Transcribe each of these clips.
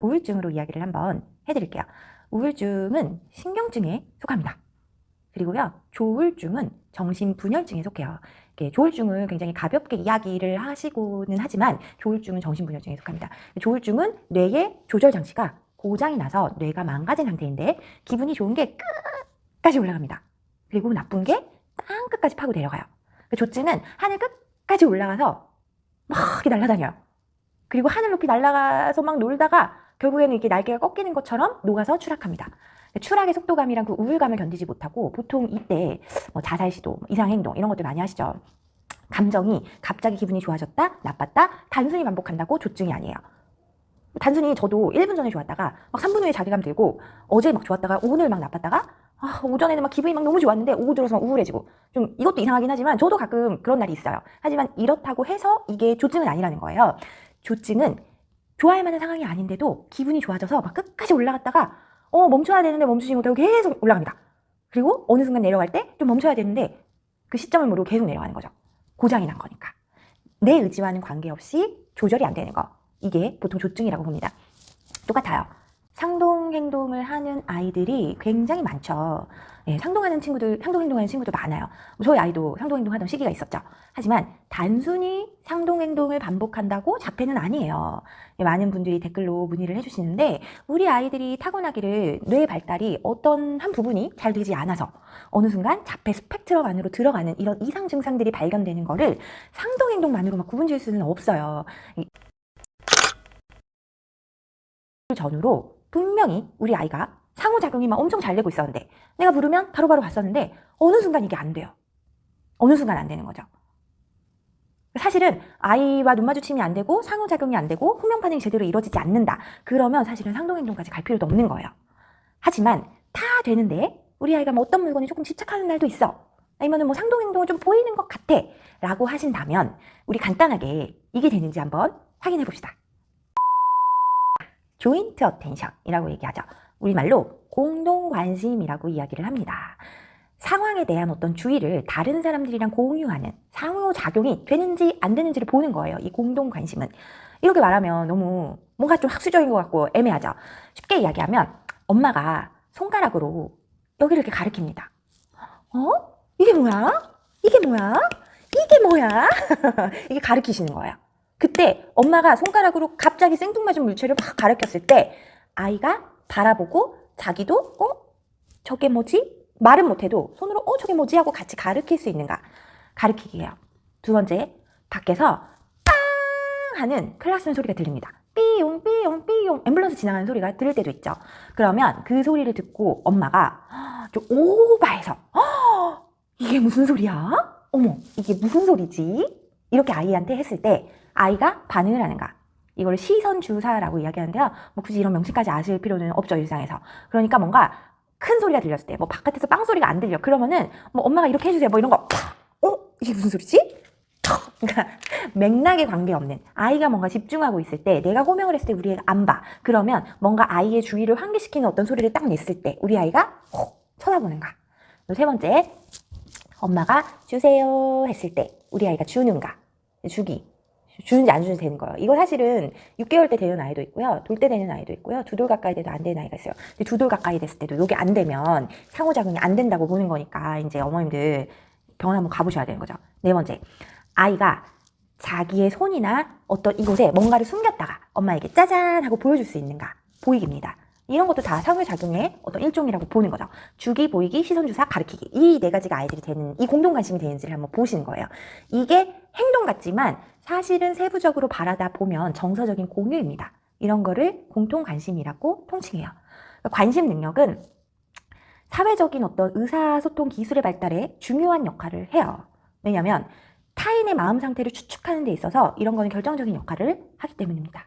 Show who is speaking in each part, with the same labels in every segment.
Speaker 1: 우울증으로 이야기를 한번 해드릴게요. 우울증은 신경증에 속합니다. 그리고요, 조울증은 정신분열증에 속해요. 조울증을 굉장히 가볍게 이야기를 하시고는 하지만 조울증은 정신분열증에 속합니다. 조울증은 뇌의 조절 장치가 고장이 나서 뇌가 망가진 상태인데 기분이 좋은 게 끝까지 올라갑니다. 그리고 나쁜 게 땅 끝까지 파고 내려가요. 조증은 하늘 끝까지 올라가서 막 날아다녀요. 그리고 하늘 높이 날아가서 막 놀다가 결국에는 이렇게 날개가 꺾이는 것처럼 녹아서 추락합니다. 추락의 속도감이랑 그 우울감을 견디지 못하고 보통 이때 자살 시도, 이상행동 이런 것들 많이 하시죠. 감정이 갑자기 기분이 좋아졌다, 나빴다 단순히 반복한다고 조증이 아니에요. 단순히 저도 1분 전에 좋았다가 막 3분 후에 자괴감 들고 어제 막 좋았다가 오늘 막 나빴다가 오전에는 막 기분이 막 너무 좋았는데 오후 들어서 막 우울해지고 좀 이것도 이상하긴 하지만 저도 가끔 그런 날이 있어요. 하지만 이렇다고 해서 이게 조증은 아니라는 거예요. 조증은 좋아할 만한 상황이 아닌데도 기분이 좋아져서 막 끝까지 올라갔다가 멈춰야 되는데 멈추지 못하고 계속 올라갑니다. 그리고 어느 순간 내려갈 때 좀 멈춰야 되는데 그 시점을 모르고 계속 내려가는 거죠. 고장이 난 거니까. 내 의지와는 관계없이 조절이 안 되는 거. 이게 보통 조증이라고 봅니다. 똑같아요. 상동행동을 하는 아이들이 굉장히 많죠. 상동행동하는 친구도 많아요. 저희 아이도 상동행동하던 시기가 있었죠. 하지만 단순히 상동행동을 반복한다고 자폐는 아니에요. 많은 분들이 댓글로 문의를 해주시는데 우리 아이들이 타고나기를 뇌 발달이 어떤 한 부분이 잘 되지 않아서 어느 순간 자폐 스펙트럼 안으로 들어가는 이런 이상 증상들이 발견되는 거를 상동행동만으로 막 구분 지을 수는 없어요. 전후로 분명히 우리 아이가 상호작용이 막 엄청 잘 되고 있었는데 내가 부르면 바로바로 갔었는데 어느 순간 이게 안 돼요. 어느 순간 안 되는 거죠. 사실은 아이와 눈 마주침이 안 되고 상호작용이 안 되고 후명 반응이 제대로 이루어지지 않는다. 그러면 사실은 상동행동까지 갈 필요도 없는 거예요. 하지만 다 되는데 우리 아이가 뭐 어떤 물건에 조금 집착하는 날도 있어. 아니면 뭐 상동행동을 좀 보이는 것 같아. 라고 하신다면 우리 간단하게 이게 되는지 한번 확인해 봅시다. 조인트 어텐션이라고 얘기하죠. 우리말로 공동관심이라고 이야기를 합니다. 상황에 대한 어떤 주의를 다른 사람들이랑 공유하는 상호작용이 되는지 안 되는지를 보는 거예요. 이 공동관심은. 이렇게 말하면 너무 뭔가 좀 학술적인 것 같고 애매하죠. 쉽게 이야기하면 엄마가 손가락으로 여기를 이렇게 가리킵니다. 이게 뭐야? 이게 뭐야? 이게 뭐야? 이게 가리키시는 거예요. 그때 엄마가 손가락으로 갑자기 생뚱맞은 물체를 막 가리켰을 때 아이가 바라보고 자기도 저게 뭐지? 말은 못해도 손으로 저게 뭐지? 하고 같이 가리킬 수 있는가? 가리키기예요. 두 번째, 밖에서 빵 하는 클락슨 소리가 들립니다. 삐용 삐용 삐용 앰뷸런스 지나가는 소리가 들릴 때도 있죠. 그러면 그 소리를 듣고 엄마가 좀 오바해서 이게 무슨 소리야? 어머, 이게 무슨 소리지? 이렇게 아이한테 했을 때 아이가 반응을 하는가? 이걸 시선 주사라고 이야기하는데요. 뭐 굳이 이런 명칭까지 아실 필요는 없죠, 일상에서. 그러니까 뭔가 큰 소리가 들렸을 때, 뭐 바깥에서 빵 소리가 안 들려. 그러면은 뭐 엄마가 이렇게 해주세요. 뭐 이런 거. 이게 무슨 소리지? 그러니까 맥락에 관계없는 아이가 뭔가 집중하고 있을 때 내가 호명을 했을 때 우리 애가 안 봐. 그러면 뭔가 아이의 주의를 환기시키는 어떤 소리를 딱 냈을 때 우리 아이가 쳐다보는가. 또 세 번째, 엄마가 주세요 했을 때 우리 아이가 주는가. 주는지 안 주는지 되는 거예요. 이거 사실은 6개월 때 되는 아이도 있고요. 돌 때 되는 아이도 있고요. 2돌 가까이 돼도 안 되는 아이가 있어요. 근데 2돌 가까이 됐을 때도 이게 안 되면 상호작용이 안 된다고 보는 거니까 이제 어머님들 병원 한번 가보셔야 되는 거죠. 네 번째, 아이가 자기의 손이나 어떤 이곳에 뭔가를 숨겼다가 엄마에게 짜잔 하고 보여줄 수 있는가. 보이기입니다. 이런 것도 다 상호작용의 어떤 일종이라고 보는 거죠. 주기, 보이기, 시선주사, 가리키기. 이 네 가지가 아이들이 되는, 이 공동관심이 되는지를 한번 보시는 거예요. 이게 행동 같지만 사실은 세부적으로 바라다 보면 정서적인 공유입니다. 이런 거를 공통관심이라고 통칭해요. 관심 능력은 사회적인 어떤 의사소통 기술의 발달에 중요한 역할을 해요. 왜냐하면 타인의 마음 상태를 추측하는 데 있어서 이런 거는 결정적인 역할을 하기 때문입니다.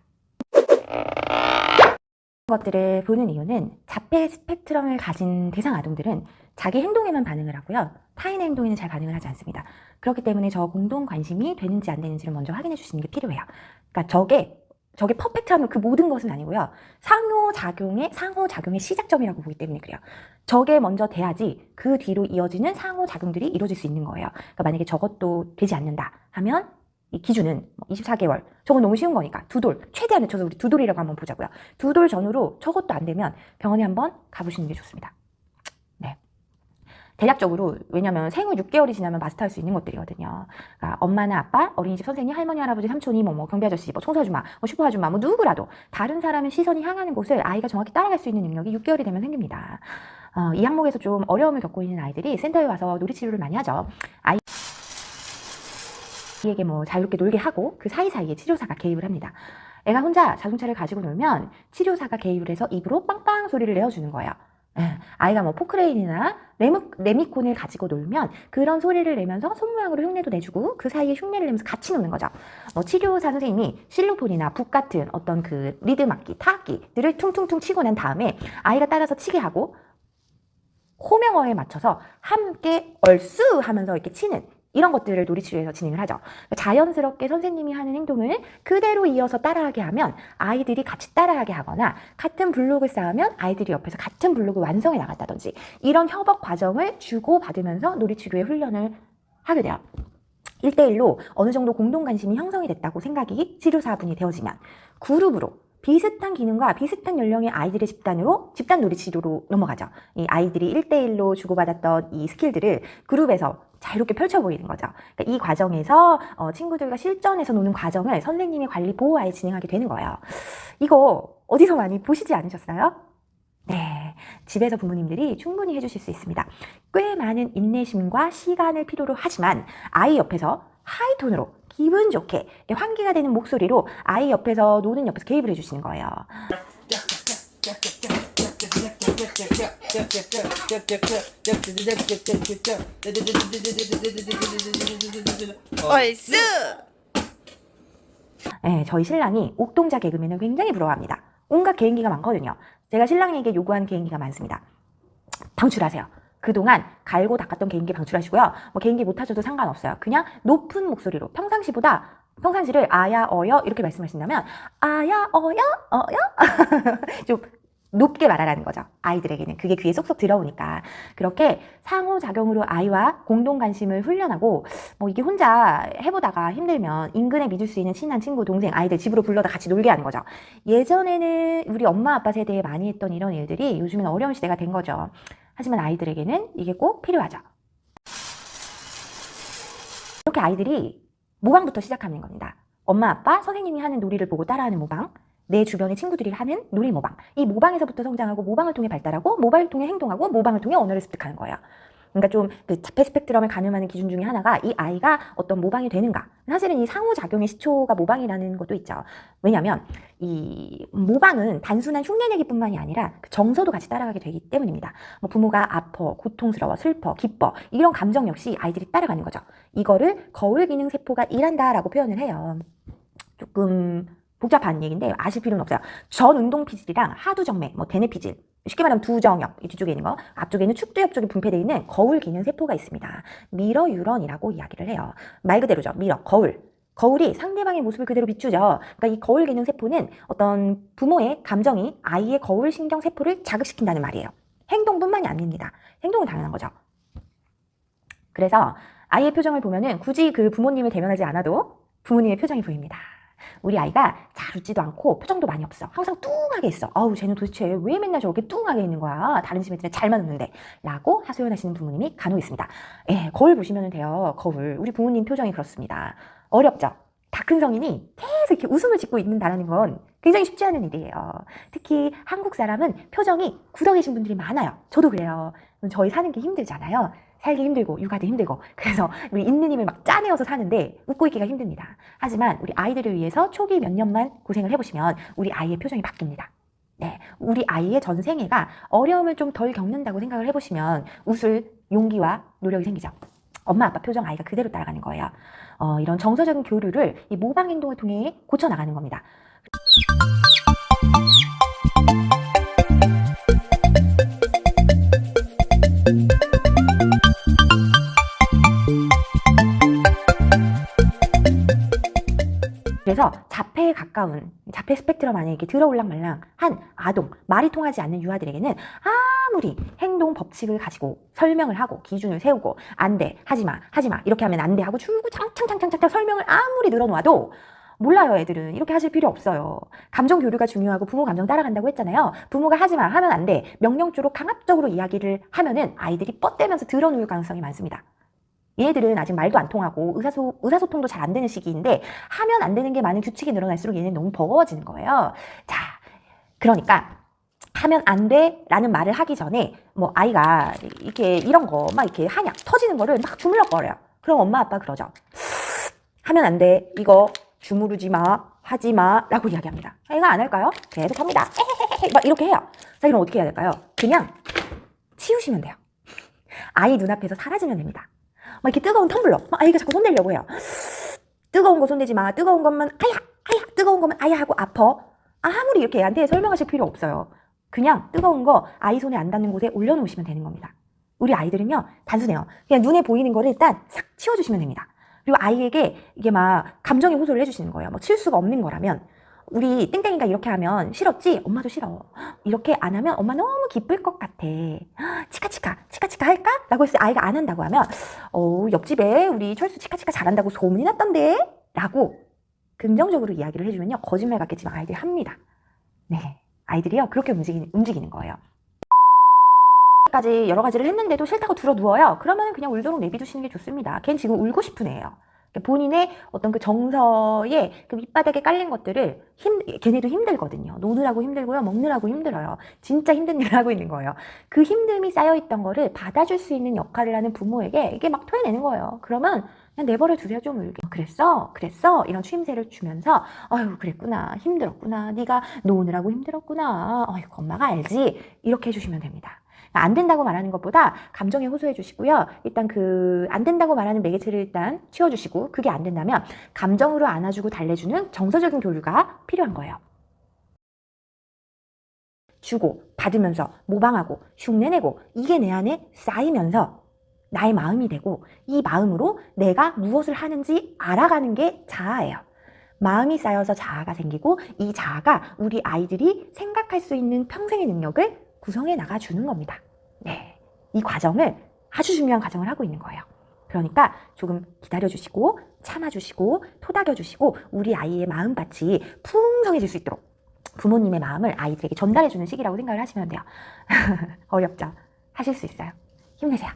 Speaker 1: 것들을 보는 이유는 자폐 스펙트럼을 가진 대상 아동들은 자기 행동에만 반응을 하고요. 타인의 행동에는 잘 반응을 하지 않습니다. 그렇기 때문에 저 공동 관심이 되는지 안 되는지를 먼저 확인해 주시는 게 필요해요. 그러니까 저게 퍼펙트한 그 모든 것은 아니고요. 상호작용의 시작점이라고 보기 때문에 그래요. 저게 먼저 돼야지 그 뒤로 이어지는 상호작용들이 이루어질 수 있는 거예요. 그러니까 만약에 저것도 되지 않는다 하면 이 기준은 24개월. 저건 너무 쉬운 거니까 두 돌. 최대한 늦춰서 우리 두 돌이라고 한번 보자고요. 두 돌 전후로 저것도 안 되면 병원에 한번 가보시는 게 좋습니다. 네. 대략적으로 왜냐면 생후 6개월이 지나면 마스터할 수 있는 것들이거든요. 그러니까 엄마나 아빠, 어린이집 선생님, 할머니, 할아버지, 삼촌이 경비 아저씨, 청소 아줌마, 슈퍼 아줌마, 누구라도 다른 사람의 시선이 향하는 곳을 아이가 정확히 따라갈 수 있는 능력이 6개월이 되면 생깁니다. 이 항목에서 좀 어려움을 겪고 있는 아이들이 센터에 와서 놀이치료를 많이 하죠. 아이에게 자유롭게 놀게 하고 그 사이사이에 치료사가 개입을 합니다. 애가 혼자 자동차를 가지고 놀면 치료사가 개입을 해서 입으로 빵빵 소리를 내어주는 거예요. 아이가 포크레인이나 레미콘을 가지고 놀면 그런 소리를 내면서 손 모양으로 흉내도 내주고 그 사이에 흉내를 내면서 같이 노는 거죠. 치료사 선생님이 실로폰이나 북 같은 어떤 그 리듬 악기, 타악기들을 퉁퉁퉁 치고 난 다음에 아이가 따라서 치게 하고 호명어에 맞춰서 함께 얼쑤 하면서 이렇게 치는 이런 것들을 놀이치료에서 진행을 하죠. 자연스럽게 선생님이 하는 행동을 그대로 이어서 따라하게 하면 아이들이 같이 따라하게 하거나 같은 블록을 쌓으면 아이들이 옆에서 같은 블록을 완성해 나갔다든지 이런 협업 과정을 주고받으면서 놀이치료의 훈련을 하게 돼요. 1대1로 어느 정도 공동 관심이 형성이 됐다고 생각이 치료사분이 되어지면 그룹으로 비슷한 기능과 비슷한 연령의 아이들의 집단 놀이치료로 넘어가죠. 이 아이들이 1대1로 주고받았던 이 스킬들을 그룹에서 자유롭게 펼쳐 보이는 거죠. 그러니까 이 과정에서 친구들과 실전에서 노는 과정을 선생님의 관리 보호하에 진행하게 되는 거예요. 이거 어디서 많이 보시지 않으셨어요? 네, 집에서 부모님들이 충분히 해주실 수 있습니다. 꽤 많은 인내심과 시간을 필요로 하지만 아이 옆에서 하이톤으로 기분 좋게 환기가 되는 목소리로 아이 옆에서 노는 옆에서 개입을 해주시는 거예요.
Speaker 2: 얼쑤!
Speaker 1: 네, 저희 신랑이 옥동자 개그맨을 굉장히 부러워합니다. 온갖 개인기가 많거든요. 제가 신랑에게 요구한 개인기가 많습니다. 방출하세요. 그동안 갈고 닦았던 개인기 방출하시고요. 개인기 못하셔도 상관없어요. 그냥 높은 목소리로 평상시를 아야 어여 이렇게 말씀하신다면 아야 어여 어여 좀 높게 말하라는 거죠. 아이들에게는 그게 귀에 쏙쏙 들어오니까 그렇게 상호작용으로 아이와 공동 관심을 훈련하고 이게 혼자 해보다가 힘들면 인근에 믿을 수 있는 친한 친구, 동생, 아이들 집으로 불러다 같이 놀게 하는 거죠. 예전에는 우리 엄마 아빠 세대에 많이 했던 이런 일들이 요즘엔 어려운 시대가 된 거죠. 하지만 아이들에게는 이게 꼭 필요하죠. 이렇게 아이들이 모방부터 시작하는 겁니다. 엄마, 아빠, 선생님이 하는 놀이를 보고 따라하는 모방, 내 주변의 친구들이 하는 놀이 모방. 이 모방에서부터 성장하고 모방을 통해 발달하고 모방을 통해 행동하고 모방을 통해 언어를 습득하는 거예요. 그러니까 좀 그 자폐 스펙트럼을 가늠하는 기준 중에 하나가 이 아이가 어떤 모방이 되는가. 사실은 이 상호작용의 시초가 모방이라는 것도 있죠. 왜냐하면 이 모방은 단순한 흉내내기뿐만이 아니라 그 정서도 같이 따라가게 되기 때문입니다. 부모가 아파, 고통스러워, 슬퍼, 기뻐 이런 감정 역시 아이들이 따라가는 거죠. 이거를 거울 기능 세포가 일한다라고 표현을 해요. 조금 복잡한 얘기인데 아실 필요는 없어요. 전운동피질이랑 하두정맥, 대뇌피질, 쉽게 말하면 두정엽, 이 뒤쪽에 있는 거, 앞쪽에 있는 축두엽 쪽에 분포되어 있는 거울 기능 세포가 있습니다. 미러 유런이라고 이야기를 해요. 말 그대로죠. 미러, 거울. 거울이 상대방의 모습을 그대로 비추죠. 그러니까 이 거울 기능 세포는 어떤 부모의 감정이 아이의 거울 신경 세포를 자극시킨다는 말이에요. 행동뿐만이 아닙니다. 행동은 당연한 거죠. 그래서 아이의 표정을 보면은 굳이 그 부모님을 대면하지 않아도 부모님의 표정이 보입니다. 우리 아이가 잘 웃지도 않고 표정도 많이 없어. 항상 뚱하게 있어. 아우 쟤는 도대체 왜 맨날 저렇게 뚱하게 있는 거야. 다른 집 애들은 잘만 웃는데 라고 하소연하시는 부모님이 간혹 있습니다. 거울 보시면 돼요. 거울. 우리 부모님 표정이 그렇습니다. 어렵죠? 다 큰 성인이 계속 이렇게 웃음을 짓고 있는다는 건 굉장히 쉽지 않은 일이에요. 특히 한국 사람은 표정이 굳어 계신 분들이 많아요. 저도 그래요. 저희 사는 게 힘들잖아요. 살기 힘들고 육아도 힘들고 그래서 우리 있는 힘을 막 짜내어서 사는데 웃고 있기가 힘듭니다. 하지만 우리 아이들을 위해서 초기 몇 년만 고생을 해보시면 우리 아이의 표정이 바뀝니다. 네, 우리 아이의 전 생애가 어려움을 좀 덜 겪는다고 생각을 해보시면 웃을 용기와 노력이 생기죠. 엄마 아빠 표정 아이가 그대로 따라가는 거예요. 이런 정서적인 교류를 이 모방 행동을 통해 고쳐나가는 겁니다. 그래서 자폐에 가까운 자폐 스펙트럼 안에 이렇게 들어올랑말랑한 아동, 말이 통하지 않는 유아들에게는 아무리 행동 법칙을 가지고 설명을 하고 기준을 세우고 안 돼, 하지 마, 하지 마, 이렇게 하면 안 돼 하고 줄구장창 설명을 아무리 늘어놓아도 몰라요. 애들은 이렇게 하실 필요 없어요. 감정 교류가 중요하고 부모 감정 따라간다고 했잖아요. 부모가 하지 마, 하면 안 돼, 명령조로 강압적으로 이야기를 하면은 아이들이 뻗대면서 들어놓을 가능성이 많습니다. 얘네들은 아직 말도 안 통하고 의사소통도 잘 안 되는 시기인데 하면 안 되는 게 많은 규칙이 늘어날수록 얘네는 너무 버거워지는 거예요. 자, 그러니까 하면 안 돼 라는 말을 하기 전에 뭐 아이가 이렇게 이런 거 막 이렇게 하냐 터지는 거를 막 주물럭거려요. 그럼 엄마 아빠 그러죠. 하면 안 돼, 이거 주무르지 마, 하지 마 라고 이야기합니다. 애가 안 할까요? 계속 합니다. 막 이렇게 해요. 자, 그럼 어떻게 해야 될까요? 그냥 치우시면 돼요. 아이 눈앞에서 사라지면 됩니다. 막 이렇게 뜨거운 텀블러 막 아이가 자꾸 손대려고 해요. 뜨거운 거 손대지 마, 뜨거운 것만 아야 아야, 뜨거운 거면 아야 하고 아파. 아무리 이렇게 애한테 설명하실 필요 없어요. 그냥 뜨거운 거 아이 손에 안 닿는 곳에 올려놓으시면 되는 겁니다. 우리 아이들은요 단순해요. 그냥 눈에 보이는 거를 일단 싹 치워주시면 됩니다. 그리고 아이에게 이게 막 감정의 호소를 해주시는 거예요. 뭐 칠 수가 없는 거라면 우리 땡땡이가 이렇게 하면 싫었지? 엄마도 싫어. 이렇게 안 하면 엄마 너무 기쁠 것 같아. 치카치카 할까? 라고 했을 때 아이가 안 한다고 하면 옆집에 우리 철수 치카치카 잘한다고 소문이 났던데? 라고 긍정적으로 이야기를 해주면요 거짓말 같겠지만 아이들이 합니다. 네, 아이들이요 그렇게 움직이는 거예요. 까지 여러 가지를 했는데도 싫다고 들어 누워요. 그러면 그냥 울도록 내비두시는 게 좋습니다. 걔는 지금 울고 싶은 애예요. 본인의 어떤 그 정서에 그 밑바닥에 깔린 것들을 걔네도 힘들거든요. 노느라고 힘들고요. 먹느라고 힘들어요. 진짜 힘든 일을 하고 있는 거예요. 그 힘듦이 쌓여있던 거를 받아줄 수 있는 역할을 하는 부모에게 이게 막 토해내는 거예요. 그러면 그냥 내버려 두세요. 좀 울게. 그랬어? 이런 추임새를 주면서 아유 그랬구나. 힘들었구나. 네가 노느라고 힘들었구나. 아이고 엄마가 알지. 이렇게 해주시면 됩니다. 안 된다고 말하는 것보다 감정에 호소해 주시고요. 일단 그 안 된다고 말하는 매개체를 일단 치워주시고 그게 안 된다면 감정으로 안아주고 달래주는 정서적인 교류가 필요한 거예요. 주고 받으면서 모방하고 흉내내고 이게 내 안에 쌓이면서 나의 마음이 되고 이 마음으로 내가 무엇을 하는지 알아가는 게 자아예요. 마음이 쌓여서 자아가 생기고 이 자아가 우리 아이들이 생각할 수 있는 평생의 능력을 구성해 나가주는 겁니다. 네, 이 과정을 아주 중요한 과정을 하고 있는 거예요. 그러니까 조금 기다려주시고 참아주시고 토닥여주시고 우리 아이의 마음밭이 풍성해질 수 있도록 부모님의 마음을 아이들에게 전달해주는 시기라고 생각을 하시면 돼요. 어렵죠? 하실 수 있어요. 힘내세요.